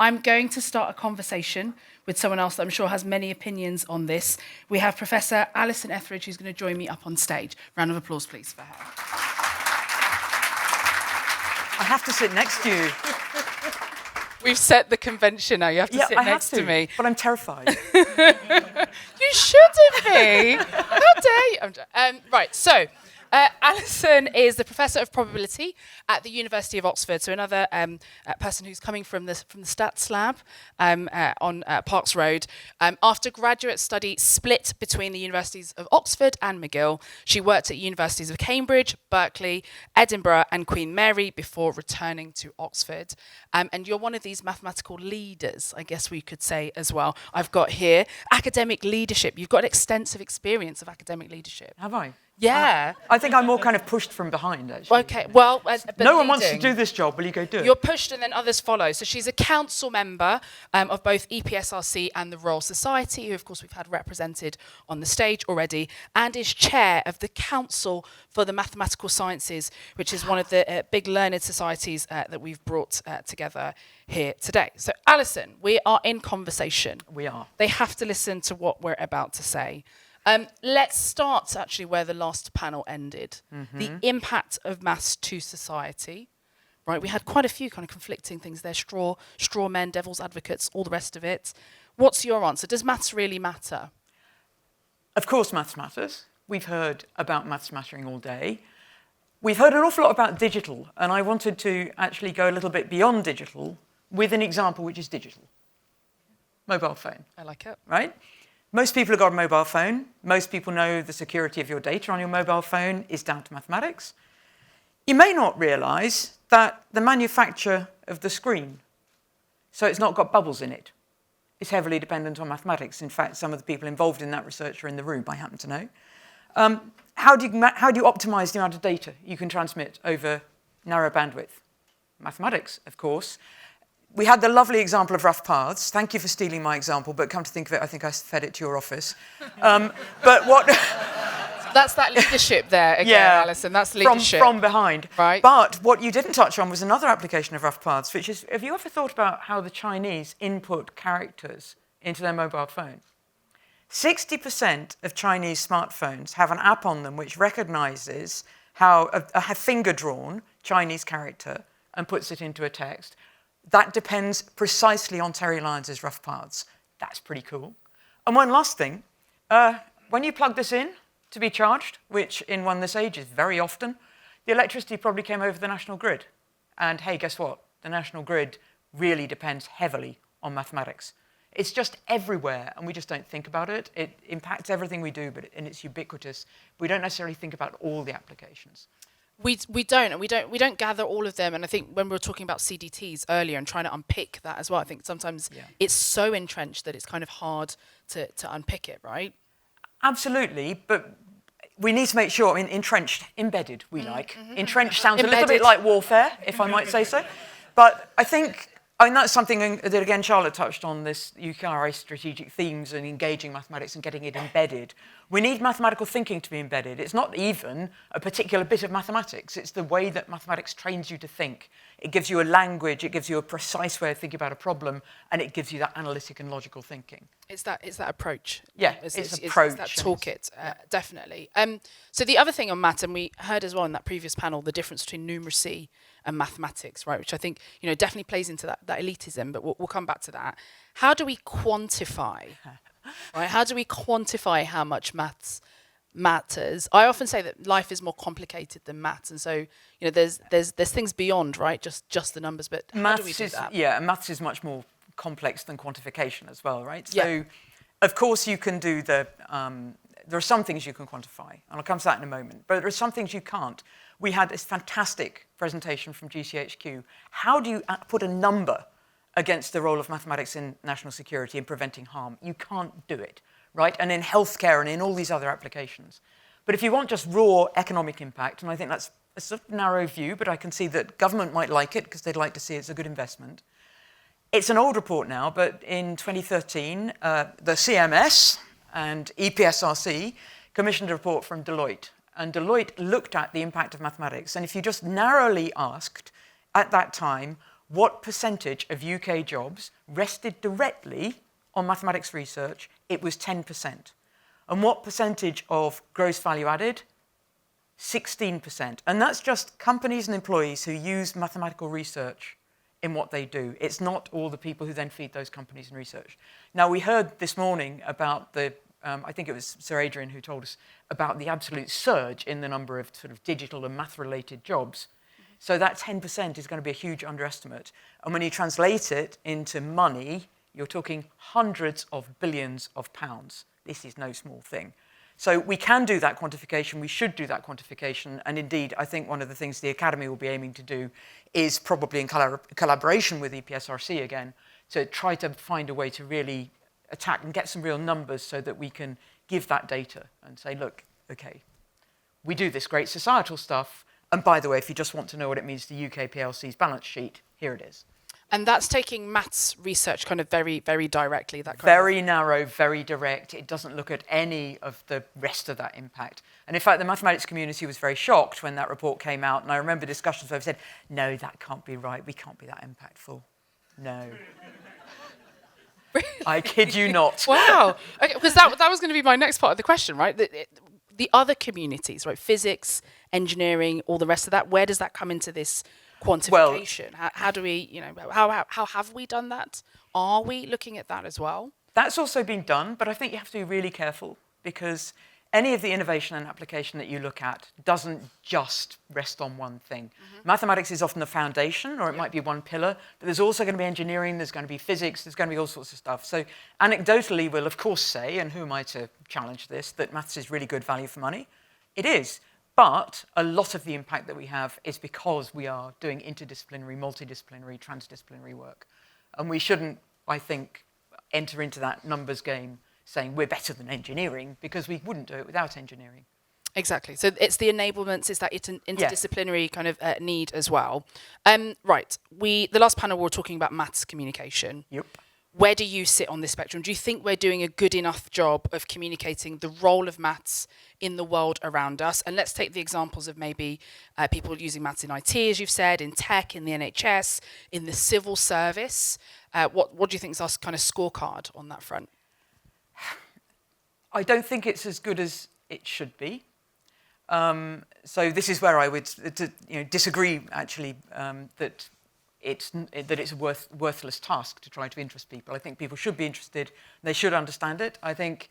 I'm going to start a conversation with someone else that I'm sure has many opinions on this. We have Professor Alison Etheridge, who's going to join me up on stage. Round of applause, please, for her. I have to sit next to you. We've set the convention now. You have to sit next to me. But I'm terrified. You shouldn't be. How dare you? Right, so Alison is the Professor of Probability at the University of Oxford. So another person who's coming from the Stats Lab on Parks Road. After graduate study split between the Universities of Oxford and McGill, she worked at universities of Cambridge, Berkeley, Edinburgh and Queen Mary before returning to Oxford. And you're one of these mathematical leaders, I guess we could say as well. I've got here academic leadership. You've got extensive experience of academic leadership. Have I? Yeah. I think I'm more kind of pushed from behind, actually. Okay, well... no one wants to do this job, will you go do it? You're pushed and then others follow. So she's a council member of both EPSRC and the Royal Society, who of course we've had represented on the stage already, and is chair of the Council for the Mathematical Sciences, which is one of the big learned societies that we've brought together here today. So Alison, we are in conversation. We are. They have to listen to what we're about to say. Let's start actually where the last panel ended. Mm-hmm. The impact of maths to society. Right, we had quite a few kind of conflicting things there, straw men, devil's advocates, all the rest of it. What's your answer? Does maths really matter? Of course maths matters. We've heard about maths mattering all day. We've heard an awful lot about digital, and I wanted to actually go a little bit beyond digital with an example which is digital. Mobile phone. I like it. Right? Most people have got a mobile phone. Most people know the security of your data on your mobile phone is down to mathematics. You may not realise that the manufacture of the screen, so it's not got bubbles in it, is heavily dependent on mathematics. In fact, some of the people involved in that research are in the room, I happen to know. How do you optimise the amount of data you can transmit over narrow bandwidth? Mathematics, of course. We had the lovely example of rough paths. Thank you for stealing my example, but come to think of it, I think I fed it to your office. But what... That's that leadership there again, yeah, Alison. That's leadership. From behind. Right. But what you didn't touch on was another application of rough paths, which is, have you ever thought about how the Chinese input characters into their mobile phone? 60% of Chinese smartphones have an app on them which recognises how a finger-drawn Chinese character and puts it into a text. That depends precisely on Terry Lyons' rough paths. That's pretty cool. And one last thing, when you plug this in to be charged, which in one this age is very often, the electricity probably came over the national grid. And hey, guess what? The national grid really depends heavily on mathematics. It's just everywhere, and we just don't think about it. It impacts everything we do, and it's ubiquitous. We don't necessarily think about all the applications. We don't gather all of them, and I think when we were talking about CDTs earlier and trying to unpick that as well, I think sometimes it's so entrenched that it's kind of hard to unpick it, right? Absolutely, but we need to make sure, entrenched, embedded, we like. Mm-hmm. Entrenched sounds a little bit like warfare, if I might say so. But I think that's something that, again, Charlotte touched on, this UKRA strategic themes and engaging mathematics and getting it embedded. We need mathematical thinking to be embedded. It's not even a particular bit of mathematics. It's the way that mathematics trains you to think. It gives you a language, it gives you a precise way of thinking about a problem, and it gives you that analytic and logical thinking. It's that approach. Yeah, it's approach. It's that toolkit, definitely. So the other thing on maths, and we heard as well in that previous panel, the difference between numeracy and mathematics, right? Which I think definitely plays into that elitism, but we'll come back to that. How do we quantify? Right? How do we quantify how much maths matters? I often say that life is more complicated than maths, and so there's things beyond, right? Just the numbers, but how do we do that? Yeah, maths is much more complex than quantification as well, right? So, of course, you can do there are some things you can quantify, and I'll come to that in a moment, but there are some things you can't. We had this fantastic presentation from GCHQ. How do you put a number against the role of mathematics in national security and preventing harm? You can't do it, right? And in healthcare and in all these other applications. But if you want just raw economic impact, and I think that's a sort of narrow view, but I can see that government might like it because they'd like to see it's a good investment. It's an old report now, but in 2013, the CMS and EPSRC commissioned a report from Deloitte. And Deloitte looked at the impact of mathematics. And if you just narrowly asked at that time, what percentage of UK jobs rested directly on mathematics research, it was 10%. And what percentage of gross value added? 16%. And that's just companies and employees who use mathematical research in what they do. It's not all the people who then feed those companies and research. Now, we heard this morning about the, I think it was Sir Adrian who told us about the absolute surge in the number of sort of digital and math-related jobs. So that 10% is going to be a huge underestimate. And when you translate it into money, you're talking hundreds of billions of pounds. This is no small thing. So we can do that quantification, we should do that quantification, and indeed, I think one of the things the Academy will be aiming to do is probably in collaboration with EPSRC again, to try to find a way to really attack and get some real numbers so that we can give that data and say, look, okay, we do this great societal stuff, and by the way, if you just want to know what it means to UK PLC's balance sheet, here it is. And that's taking maths research kind of very, very directly. That kind very narrow, very direct. It doesn't look at any of the rest of that impact. And in fact, the mathematics community was very shocked when that report came out. And I remember discussions where I said, no, that can't be right. We can't be that impactful. No. Really? I kid you not. Wow. Okay, because that was going to be my next part of the question, right? The other communities, right? Physics, engineering, all the rest of that. Where does that come into this quantification? Well, how do we, you know, how have we done that? Are we looking at that as well? That's also been done, but I think you have to be really careful because any of the innovation and application that you look at doesn't just rest on one thing. Mm-hmm. Mathematics is often the foundation, or it might be one pillar, but there's also going to be engineering, there's going to be physics, there's going to be all sorts of stuff. So anecdotally, we'll of course say, and who am I to challenge this, that maths is really good value for money. It is. But a lot of the impact that we have is because we are doing interdisciplinary, multidisciplinary, transdisciplinary work. And we shouldn't, I think, enter into that numbers game saying we're better than engineering because we wouldn't do it without engineering. Exactly. So it's the enablements, it's that interdisciplinary kind of need as well. Right. The last panel we were talking about maths communication. Yep. Where do you sit on this spectrum? Do you think we're doing a good enough job of communicating the role of maths in the world around us? And let's take the examples of maybe people using maths in IT, as you've said, in tech, in the NHS, in the civil service. What do you think is our kind of scorecard on that front? I don't think it's as good as it should be. So this is where I would disagree, actually, that it's a worthless task to try to interest people. I think people should be interested. They should understand it. I think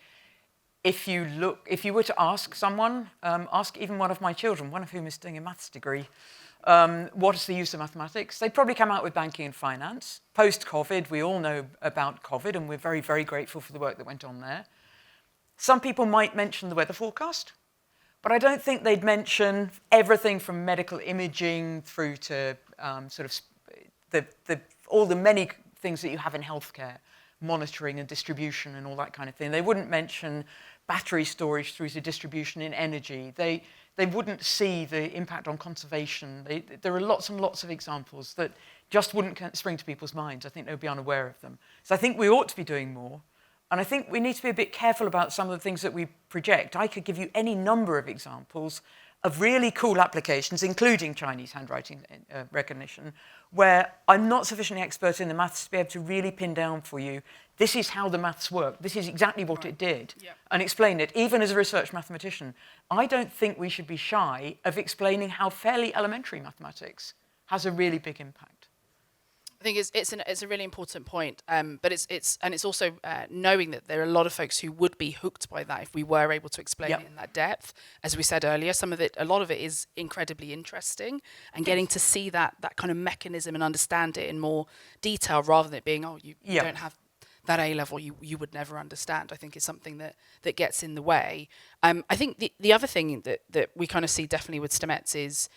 if you were to ask someone, ask even one of my children, one of whom is doing a maths degree, what is the use of mathematics? They'd probably come out with banking and finance. Post-COVID, we all know about COVID, and we're very, very grateful for the work that went on there. Some people might mention the weather forecast, but I don't think they'd mention everything from medical imaging through to sort of all the many things that you have in healthcare, monitoring and distribution and all that kind of thing. They wouldn't mention battery storage through to distribution in energy. They wouldn't see the impact on conservation. There are lots and lots of examples that just wouldn't spring to people's minds. I think they'd be unaware of them. So I think we ought to be doing more. And I think we need to be a bit careful about some of the things that we project. I could give you any number of examples of really cool applications, including Chinese handwriting recognition, where I'm not sufficiently expert in the maths to be able to really pin down for you, this is how the maths work, this is exactly what it did, and explain it. Even as a research mathematician, I don't think we should be shy of explaining how fairly elementary mathematics has a really big impact. I think it's a really important point, but it's also knowing that there are a lot of folks who would be hooked by that if we were able to explain it in that depth. As we said earlier, a lot of it is incredibly interesting, and getting to see that kind of mechanism and understand it in more detail rather than it being, you don't have that A level, you would never understand, I think is something that gets in the way. I think the other thing that we kind of see definitely with STEMettes is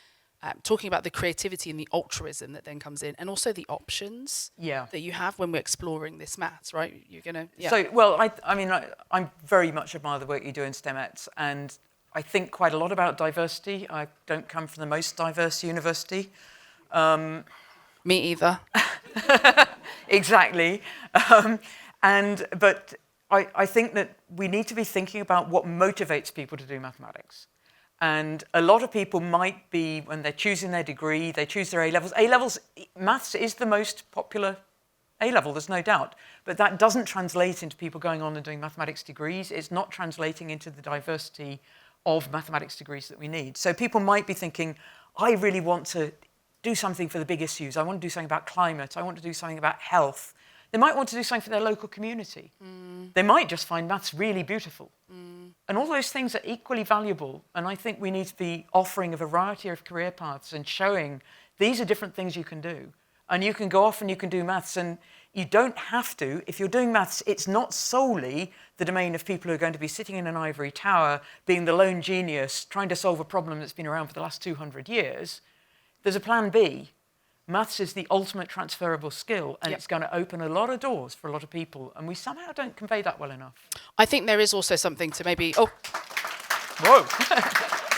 talking about the creativity and the altruism that then comes in, and also the options that you have when we're exploring this maths, right? You're gonna So, well, I very much admire the work you do in STEMettes, and I think quite a lot about diversity. I don't come from the most diverse university. Me either. Exactly. But I think that we need to be thinking about what motivates people to do mathematics. And a lot of people might be, when they're choosing their degree, they choose their A-levels. A-levels, maths is the most popular A-level, there's no doubt. But that doesn't translate into people going on and doing mathematics degrees. It's not translating into the diversity of mathematics degrees that we need. So people might be thinking, I really want to do something for the big issues. I want to do something about climate. I want to do something about health. They might want to do something for their local community. They might just find maths really beautiful. And all those things are equally valuable. And I think we need to be offering a variety of career paths and showing these are different things you can do. And you can go off and you can do maths. And you don't have to. If you're doing maths, it's not solely the domain of people who are going to be sitting in an ivory tower, being the lone genius, trying to solve a problem that's been around for the last 200 years. There's a plan B. Maths is the ultimate transferable skill, and it's going to open a lot of doors for a lot of people, and we somehow don't convey that well enough. I think there is also something to maybe. Oh, whoa!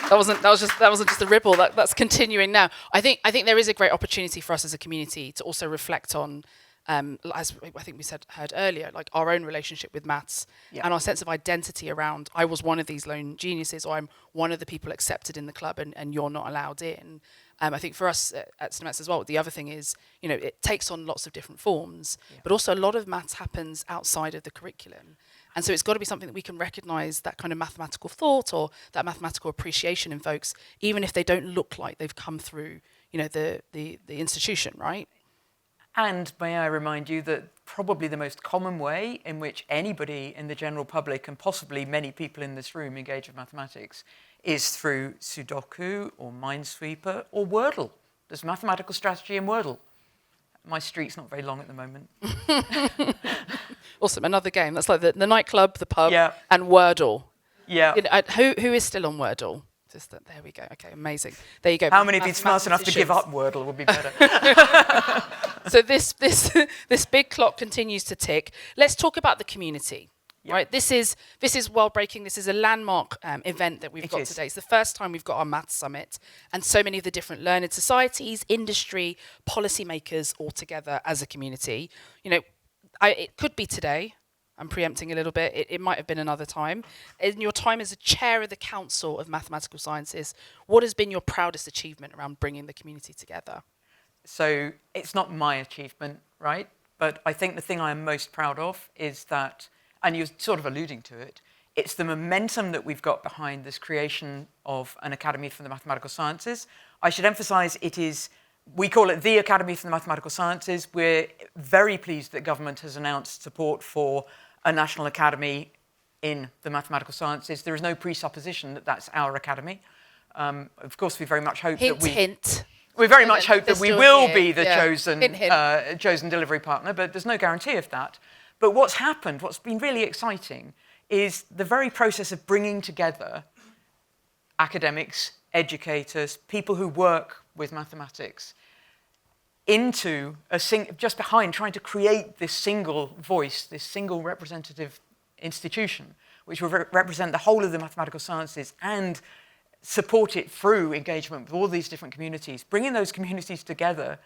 that wasn't just a ripple. That's continuing now. I think there is a great opportunity for us as a community to also reflect on, as I think we heard earlier, like our own relationship with maths and our sense of identity around. I was one of these lone geniuses, or I'm one of the people accepted in the club, and you're not allowed in. I think for us at Cinemats as well, the other thing is, it takes on lots of different forms, but also a lot of maths happens outside of the curriculum. And so it's got to be something that we can recognise, that kind of mathematical thought or that mathematical appreciation in folks, even if they don't look like they've come through, the institution, right? And may I remind you that probably the most common way in which anybody in the general public, and possibly many people in this room, engage with mathematics is through Sudoku or Minesweeper or Wordle. There's mathematical strategy in Wordle. My street's not very long at the moment. Awesome, another game. That's like the nightclub, the pub, Yeah. and Wordle. Yeah. Who is still on Wordle? There we go. Okay, amazing. There you go. How many be smart enough to give up Wordle would be better. So this big clock continues to tick. Let's talk about the community. Yep. Right, this is world breaking. This is a landmark event that we've got today. It's the first time we've got our Maths Summit, and so many of the different learned societies, industry, policymakers all together as a community. It could be today. I'm preempting a little bit. It might have been another time. In your time as a chair of the Council of Mathematical Sciences, what has been your proudest achievement around bringing the community together? So it's not my achievement, right? But I think the thing I am most proud of is that, and you're sort of alluding to it, it's the momentum that we've got behind this creation of an Academy for the Mathematical Sciences. I should emphasise we call it the Academy for the Mathematical Sciences. We're very pleased that government has announced support for a national academy in the mathematical sciences. There is no presupposition that that's our academy. Of course, we very much hope we very much hope that we will be the chosen delivery partner, but there's no guarantee of that. But what's been really exciting, is the very process of bringing together academics, educators, people who work with mathematics into just behind trying to create this single voice, this single representative institution, which will represent the whole of the mathematical sciences and support it through engagement with all these different communities. Bringing those communities together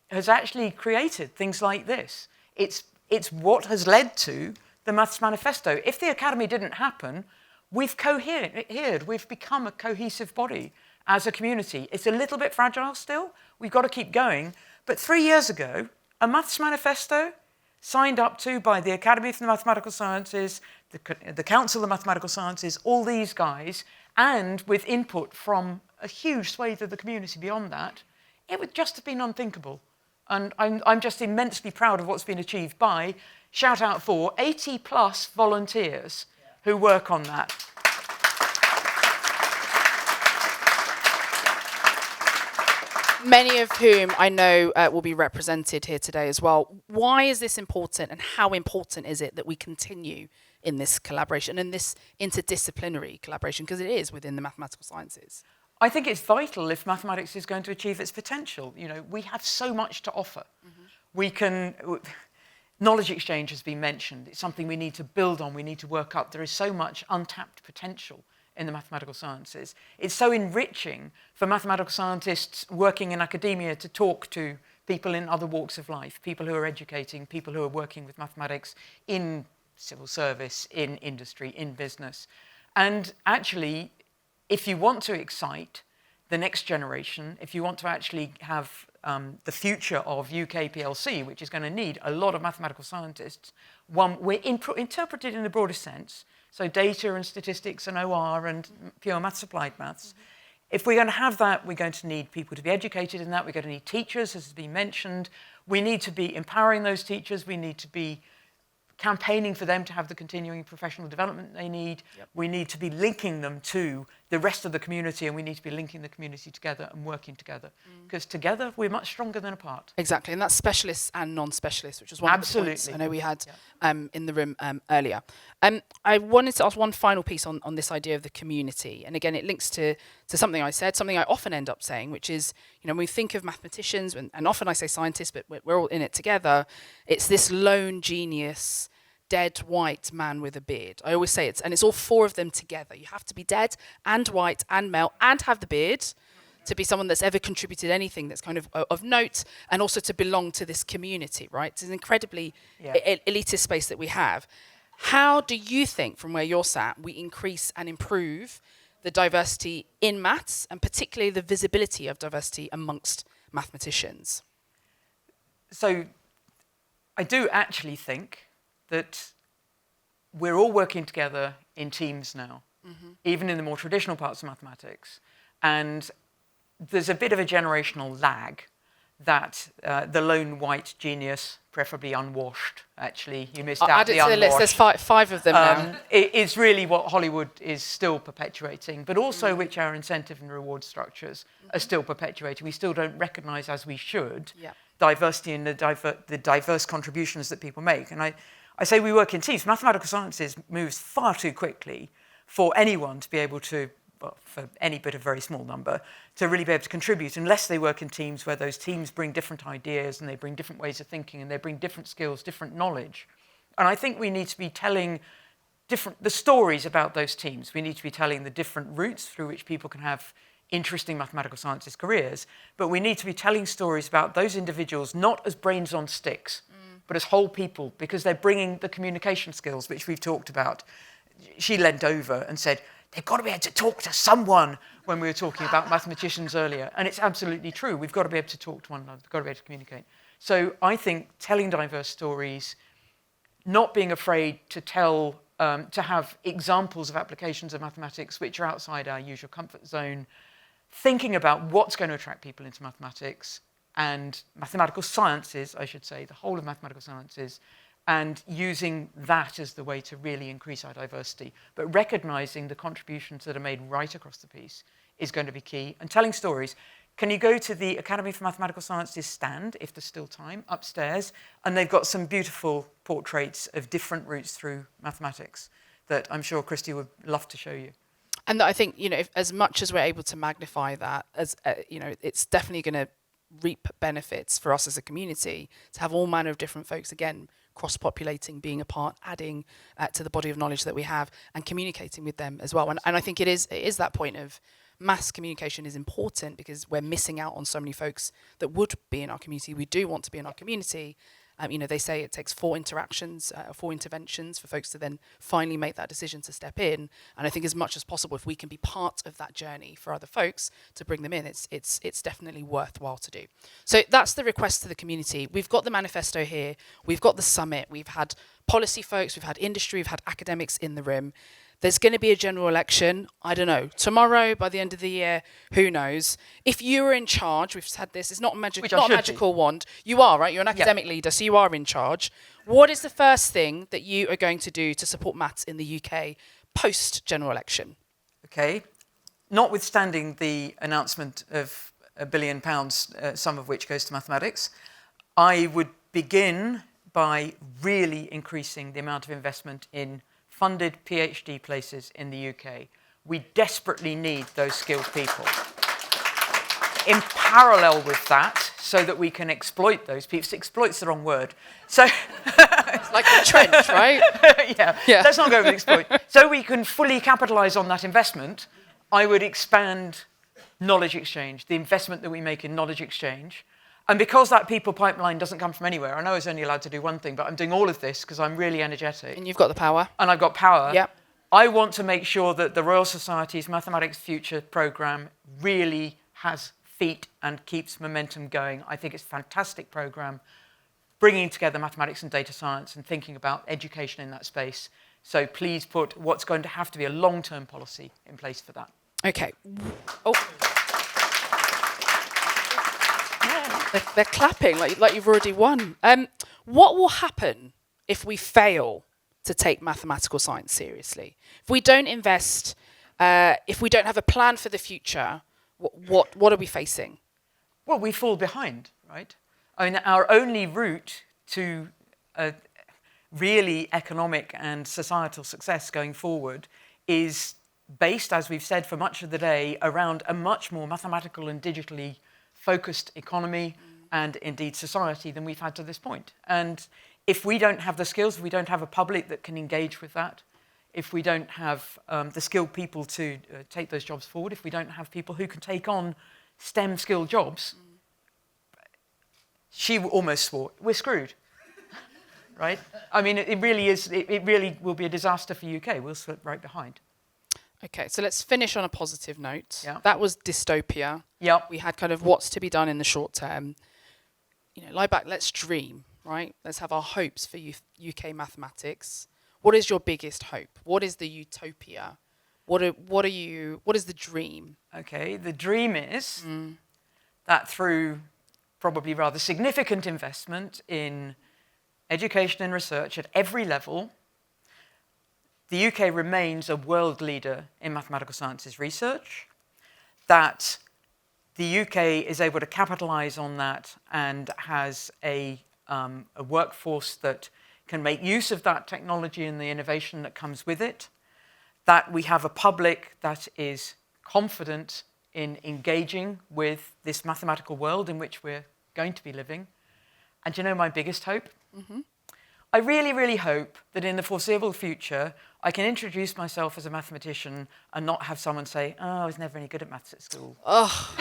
has actually created things like this. It's what has led to the Maths Manifesto. If the Academy didn't happen, we've cohered, we've become a cohesive body as a community. It's a little bit fragile still, we've got to keep going. But 3 years ago, a Maths Manifesto signed up to by the Academy for the Mathematical Sciences, the Council of Mathematical Sciences, all these guys, and with input from a huge swathe of the community beyond that, it would just have been unthinkable. And I'm just immensely proud of what's been achieved by, shout out for, 80 plus volunteers who work on that. Many of whom I know will be represented here today as well. Why is this important, and how important is it that we continue in this collaboration and this interdisciplinary collaboration, because it is within the mathematical sciences? I think it's vital if mathematics is going to achieve its potential. We have so much to offer. Knowledge exchange has been mentioned. It's something we need to build on, we need to work up. There is so much untapped potential in the mathematical sciences. It's so enriching for mathematical scientists working in academia to talk to people in other walks of life, people who are educating, people who are working with mathematics in civil service, in industry, in business. And actually, if you want to excite the next generation, if you want to actually have the future of UK PLC, which is going to need a lot of mathematical scientists, we're interpreted in the broadest sense, so data and statistics and OR and pure maths, applied maths. If we're going to have that, we're going to need people to be educated in that. We're going to need teachers, as has been mentioned. We need to be empowering those teachers. We need to be campaigning for them to have the continuing professional development they need. Yep. We need to be linking them to the rest of the community, and we need to be linking the community together and working together. Because together, we're much stronger than apart. Exactly, and that's specialists and non-specialists, which was one of the points I know we had in the room earlier. I wanted to ask one final piece on this idea of the community. And again, it links to something I said, something I often end up saying, which is, when we think of mathematicians, and often I say scientists, but we're all in it together, it's this lone genius, dead white man with a beard. I always say it's all four of them together. You have to be dead and white and male and have the beard to be someone that's ever contributed anything that's kind of note, and also to belong to this community, right? It's an incredibly elitist space that we have. How do you think, from where you're sat, we increase and improve the diversity in maths, and particularly the visibility of diversity amongst mathematicians? So I do actually think that we're all working together in teams now, even in the more traditional parts of mathematics. And there's a bit of a generational lag that the lone white genius, preferably unwashed, actually, you missed out add the it to the list. There's five of them now. It is really what Hollywood is still perpetuating, but also which our incentive and reward structures are still perpetuating. We still don't recognise, as we should, diversity and the diverse contributions that people make. And I say we work in teams. Mathematical sciences moves far too quickly for anyone to be able to, well, for any but a very small number, to really be able to contribute, unless they work in teams where those teams bring different ideas and they bring different ways of thinking and they bring different skills, different knowledge. And I think we need to be telling the stories about those teams. We need to be telling the different routes through which people can have interesting mathematical sciences careers, but we need to be telling stories about those individuals not as brains on sticks, but as whole people, because they're bringing the communication skills, which we've talked about. She leant over and said, they've got to be able to talk to someone, when we were talking about mathematicians earlier. And it's absolutely true. We've got to be able to talk to one another. We've got to be able to communicate. So I think telling diverse stories, not being afraid to tell, to have examples of applications of mathematics which are outside our usual comfort zone, thinking about what's going to attract people into mathematics and mathematical sciences, I should say, the whole of mathematical sciences, and using that as the way to really increase our diversity. But recognising the contributions that are made right across the piece is going to be key. And telling stories. Can you go to the Academy for Mathematical Sciences stand, if there's still time, upstairs? And they've got some beautiful portraits of different routes through mathematics that I'm sure Christy would love to show you. And I think, if as much as we're able to magnify that, as it's definitely going to reap benefits for us as a community to have all manner of different folks, again, cross-populating, being a part, adding to the body of knowledge that we have, and communicating with them as well. And I think it is that point of mass communication is important, because we're missing out on so many folks that would be in our community. We do want to be in our community. They say it takes 4 interactions, 4 interventions for folks to then finally make that decision to step in. And I think as much as possible, if we can be part of that journey for other folks to bring them in, it's definitely worthwhile to do. So that's the request to the community. We've got the manifesto here. We've got the summit. We've had policy folks. We've had industry. We've had academics in the room. There's going to be a general election, I don't know, tomorrow, by the end of the year, who knows. If you were in charge, we've had this, it's not a magical wand. You are, right? You're an academic leader, so you are in charge. What is the first thing that you are going to do to support maths in the UK post-general election? Okay. Notwithstanding the announcement of £1 billion, some of which goes to mathematics, I would begin by really increasing the amount of investment in funded PhD places in the UK. We desperately need those skilled people. In parallel with that, so that we can exploit those people. Exploit's the wrong word. So it's like the trench, right? yeah, let's not go with exploit. So we can fully capitalise on that investment, I would expand knowledge exchange, the investment that we make in knowledge exchange. And because that people pipeline doesn't come from anywhere, I know I was only allowed to do one thing, but I'm doing all of this because I'm really energetic. And you've got the power. And I've got power. Yep. I want to make sure that the Royal Society's Mathematics Future programme really has feet and keeps momentum going. I think it's a fantastic programme, bringing together mathematics and data science and thinking about education in that space. So please put what's going to have to be a long-term policy in place for that. Okay. Oh. They're clapping like you've already won. What will happen if we fail to take mathematical science seriously? If we don't invest, if we don't have a plan for the future, what are we facing? Well, we fall behind, right? I mean, our only route to really economic and societal success going forward is based, as we've said for much of the day, around a much more mathematical and digitally focused economy and indeed society than we've had to this point. And if we don't have the skills, if we don't have a public that can engage with that, if we don't have the skilled people to take those jobs forward, if we don't have people who can take on STEM skilled jobs, she almost swore, we're screwed, right? I mean, it really is, it really will be a disaster for UK. We'll slip right behind. Okay, so let's finish on a positive note. Yeah. That was dystopia. Yep. We had kind of what's to be done in the short term. You know, lie back, let's dream, right? Let's have our hopes for UK mathematics. What is your biggest hope? What is the utopia? What is the dream? Okay, the dream is that through probably rather significant investment in education and research at every level, the UK remains a world leader in mathematical sciences research, that the UK is able to capitalise on that and has a workforce that can make use of that technology and the innovation that comes with it, that we have a public that is confident in engaging with this mathematical world in which we're going to be living. And do you know my biggest hope? Mm-hmm. I really, really hope that in the foreseeable future, I can introduce myself as a mathematician and not have someone say, oh, I was never any good at maths at school. Oh.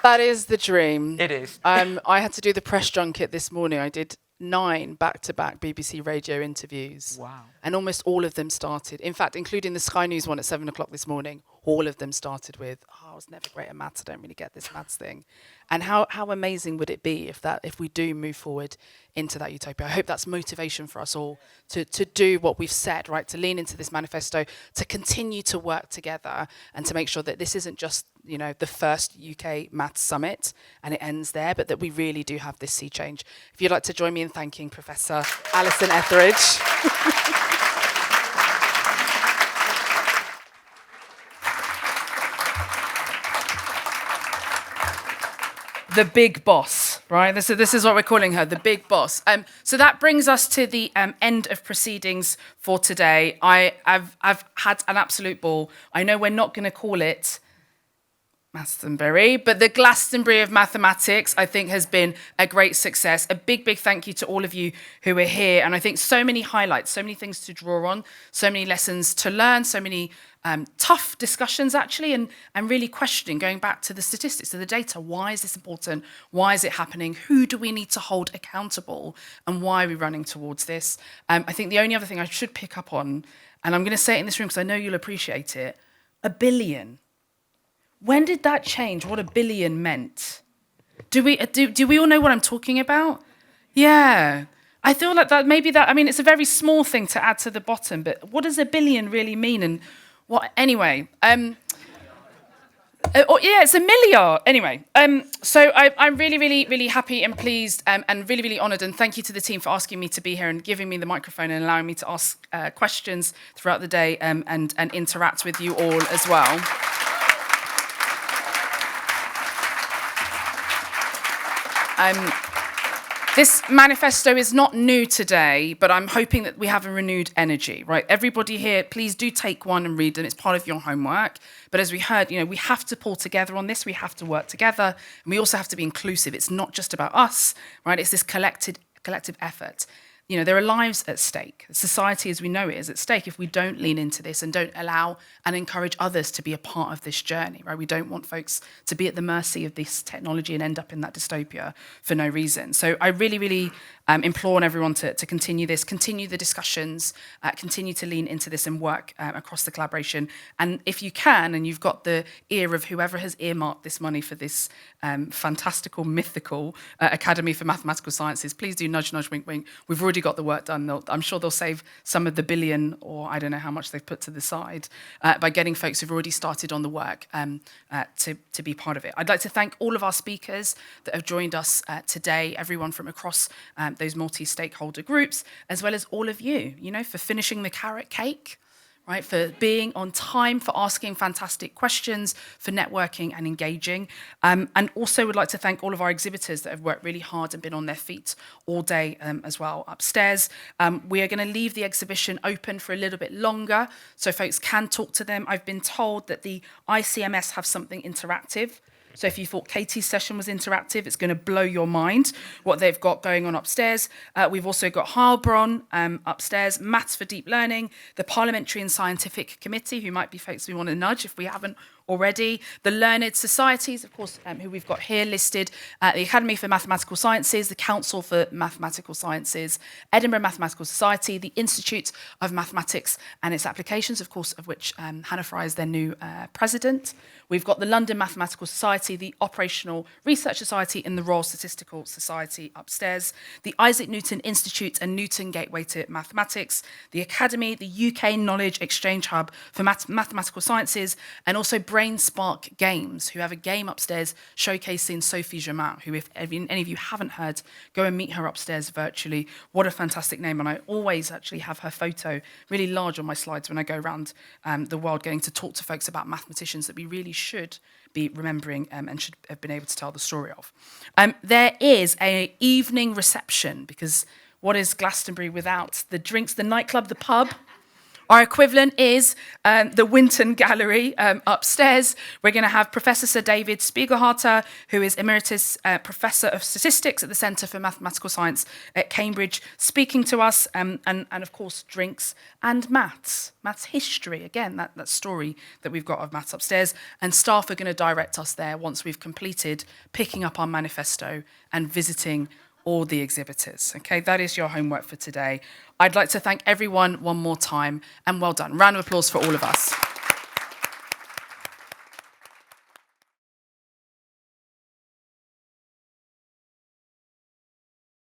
That is the dream. It is. I had to do the press junket this morning. I did 9 back-to-back BBC radio interviews. Wow. And almost all of them started, in fact, including the Sky News one at 7 o'clock this morning, all of them started with, oh, I was never great at maths, I don't really get this maths thing. And how amazing would it be if we do move forward into that utopia? I hope that's motivation for us all to do what we've said, right? To lean into this manifesto, to continue to work together and to make sure that this isn't just, you know, the first UK Maths Summit and it ends there, but that we really do have this sea change. If you'd like to join me in thanking Professor Alison Etheridge. The big boss, right? This is what we're calling her, the big boss. So that brings us to the end of proceedings for today. I've had an absolute ball. I know we're not going to call it Glastonbury, but the Glastonbury of mathematics, I think, has been a great success. A big, big thank you to all of you who are here. And I think so many highlights, so many things to draw on, so many lessons to learn, so many tough discussions, actually, and really questioning, going back to the statistics, to the data. Why is this important? Why is it happening? Who do we need to hold accountable? And why are we running towards this? I think the only other thing I should pick up on, and I'm going to say it in this room because I know you'll appreciate it, 1 billion. When did that change? What 1 billion meant? Do we all know what I'm talking about? Yeah. I feel like that maybe that, I mean, it's a very small thing to add to the bottom, but what does 1 billion really mean? And what, anyway, yeah, it's 1 milliard. Anyway, so I'm really, really, really happy and pleased and really, really honoured. And thank you to the team for asking me to be here and giving me the microphone and allowing me to ask questions throughout the day and interact with you all as well. This manifesto is not new today, but I'm hoping that we have a renewed energy, right? Everybody here, please do take one and read them. It's part of your homework. But as we heard, you know, we have to pull together on this. We have to work together. And we also have to be inclusive. It's not just about us, right? It's this collective effort. there are lives at stake. Society as we know it is at stake if we don't lean into this and don't allow and encourage others to be a part of this journey, right? We don't want folks to be at the mercy of this technology and end up in that dystopia for no reason. So I really, really implore everyone to continue this, continue the discussions, continue to lean into this and work across the collaboration. And if you can, and you've got the ear of whoever has earmarked this money for this fantastical, mythical Academy for Mathematical Sciences, please do nudge, nudge, wink, wink. We've already got the work done. I'm sure they'll save some of the billion, or I don't know how much they've put to the side, by getting folks who've already started on the work to be part of it. I'd like to thank all of our speakers that have joined us today, everyone from across those multi-stakeholder groups, as well as all of you, for finishing the carrot cake, right, for being on time, for asking fantastic questions, for networking and engaging. And also would like to thank all of our exhibitors that have worked really hard and been on their feet all day as well upstairs. We are going to leave the exhibition open for a little bit longer so folks can talk to them. I've been told that the ICMS have something interactive. So if you thought Katie's session was interactive, it's going to blow your mind what they've got going on upstairs. We've also got Heilbronn upstairs, Maths for Deep Learning, the Parliamentary and Scientific Committee, who might be folks we want to nudge if we haven't already, the Learned Societies, of course, who we've got here listed, the Academy for Mathematical Sciences, the Council for Mathematical Sciences, Edinburgh Mathematical Society, the Institute of Mathematics and its Applications, of course, of which Hannah Fry is their new president. We've got the London Mathematical Society, the Operational Research Society, and the Royal Statistical Society upstairs, the Isaac Newton Institute and Newton Gateway to Mathematics, the Academy, the UK Knowledge Exchange Hub for Mathematical Sciences, and also Brain Spark Games, who have a game upstairs showcasing Sophie Germain, who, if any of you haven't heard, go and meet her upstairs virtually. What a fantastic name. And I always actually have her photo really large on my slides when I go around the world getting to talk to folks about mathematicians that we really should be remembering and should have been able to tell the story of. There is an evening reception, because what is Glastonbury without the drinks, the nightclub, the pub? Our equivalent is the Winton Gallery upstairs. We're going to have Professor Sir David Spiegelharter, who is Emeritus Professor of Statistics at the Centre for Mathematical Science at Cambridge, speaking to us, and of course, drinks and maths history. Again, that story that we've got of maths upstairs. And staff are going to direct us there once we've completed picking up our manifesto and visiting all the exhibitors. Okay, that is your homework for today. I'd like to thank everyone one more time, and well done. Round of applause for all of us.